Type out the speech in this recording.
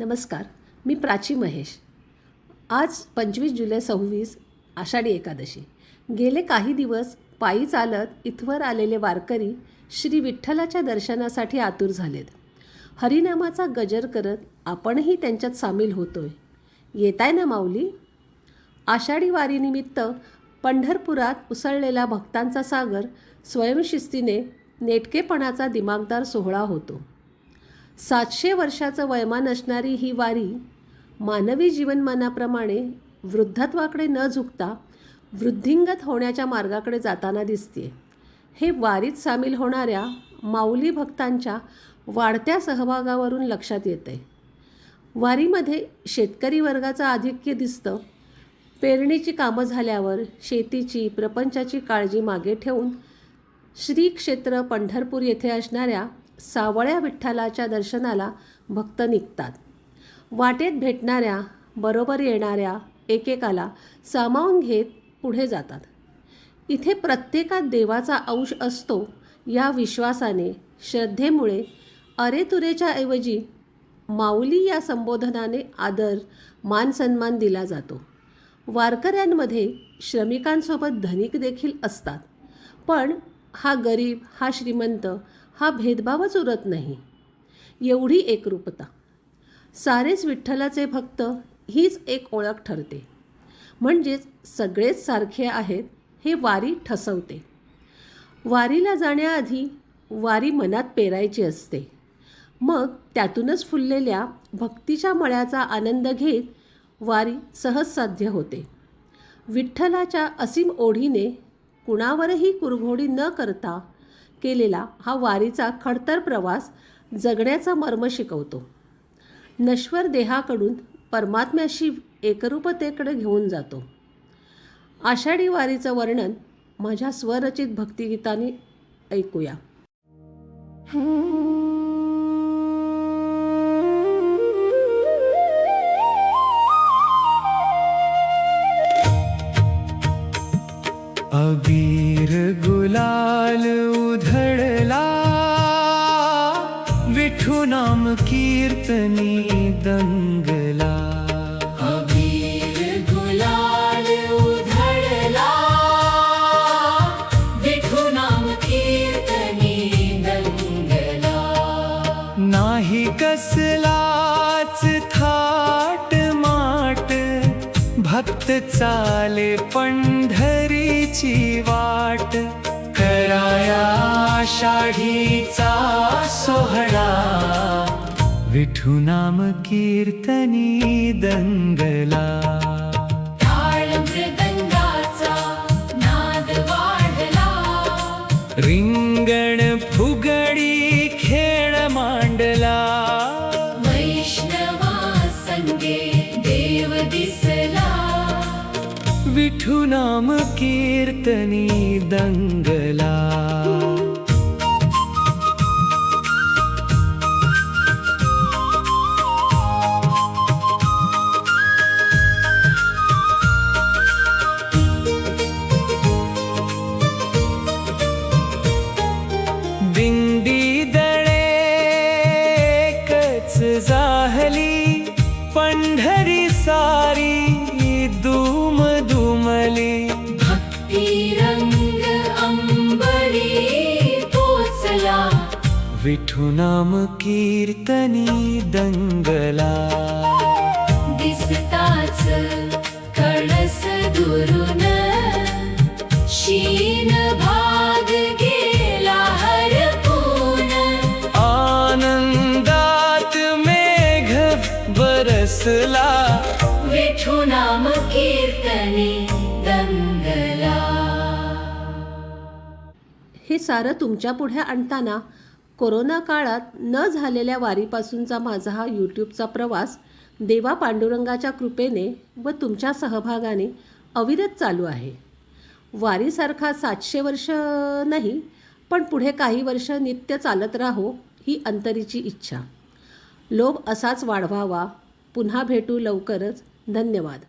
नमस्कार, मी प्राची महेश. आज 25 जुलै 26 आषाढी एकादशी. गेले काही दिवस पायी चालत इथवर आलेले वारकरी श्री विठ्ठलाच्या दर्शनासाठी आतुर झालेत. हरिनामाचा गजर करत आपणही त्यांच्यात सामील होतोय. येताय ना माऊली? आषाढी वारीनिमित्त पंढरपुरात उसळलेला भक्तांचा सागर स्वयंशिस्तीने नेटकेपणाचा दिमागदार सोहळा होतो. 700 वर्षाचं वयमान असणारी ही वारी मानवी जीवनमानाप्रमाणे वृद्धत्वाकडे न झुकता वृद्धिंगत होण्याच्या मार्गाकडे जाताना दिसते. हे वारीत सामील होणाऱ्या माऊली भक्तांच्या वाढत्या सहभागावरून लक्षात येते. वारीमध्ये शेतकरी वर्गाचं आधिक्य दिसतं. पेरणीची कामं झाल्यावर शेतीची प्रपंचाची काळजी मागे ठेवून श्री क्षेत्र पंढरपूर येथे असणाऱ्या सावळ्या विठ्ठलाच्या दर्शनाला भक्त निघतात. वाटेत भेटणाऱ्या बरोबर येणाऱ्या एकेकाला सामावून घेत पुढे जातात. इथे प्रत्येकात देवाचा अंश असतो या विश्वासाने, श्रद्धेमुळे अरेतुरेच्या ऐवजी माऊली या संबोधनाने आदर मान सन्मान दिला जातो. वारकऱ्यांमध्ये श्रमिकांसोबत धनिक देखील असतात, पण हा गरीब हा श्रीमंत हा भेदभावच उरत नाही. एवढी एकरूपता. सारेच विठ्ठलाचे भक्त हीच एक ओळख ठरते. म्हणजेच सगळेच सारखे आहेत हे वारी ठसवते. वारीला जाण्याआधी वारी मनात पेरायची असते. मग त्यातूनच फुललेल्या भक्तीच्या मळ्याचा आनंद घेत वारी सहज साध्य होते. विठ्ठलाच्या असीम ओढीने कुणावरही कुरघोडी न करता केलेला हा वारीचा खडतर प्रवास जगण्याचा मर्म शिकवतो. नश्वर देहाकडून परमात्म्याशी एकरूपतेकडे घेऊन जातो. आषाढी वारीचं वर्णन माझ्या स्वरचित भक्तिगीताने ऐकूया. अबीर गुलाल उधळला, विठू नाम कीर्तनी दंगला. अबीर गुलाल उधळला, विठू नाम कीर्तनी दंगला. नाही कसलाच थाट माट, भक्त चाले पंढरीची वाट. कराया आषाढीचा सोहळा, विठू नाम कीर्तनी दंगला. टाळ मृदंगाचा नाद वाढला, रिंगण फुगडी खेळ मांडला. वैष्णवा संगे देव दिसला, विठू नाम कीर्तनी दंगला. दिंडी दळे एकच जाहली, पंढरी सारी दुम दुमली. भक्ती रंग अंबरी पोचला, विठू नाम कीर्तनी दंगला. दिसताच कळस दुरून, शीन भाग गेला हरपून. आनंदात मेघ बरसला, विठू नाम कीर्तनी दंगला. हे सारं तुमच्या पुढे आणताना कोरोना काळात न झालेल्या वारीपासूनचा माझा हा यूट्यूबचा प्रवास देवा पांडुरंगाच्या कृपेने व तुमच्या सहभागाने अविरत चालू आहे. वारीसारखा 700 वर्ष नाही, पण पुढे काही वर्ष नित्य चालत राहो ही अंतरीची इच्छा. लोभ असाच वाढवावा. पुन्हा भेटू लवकरच. धन्यवाद.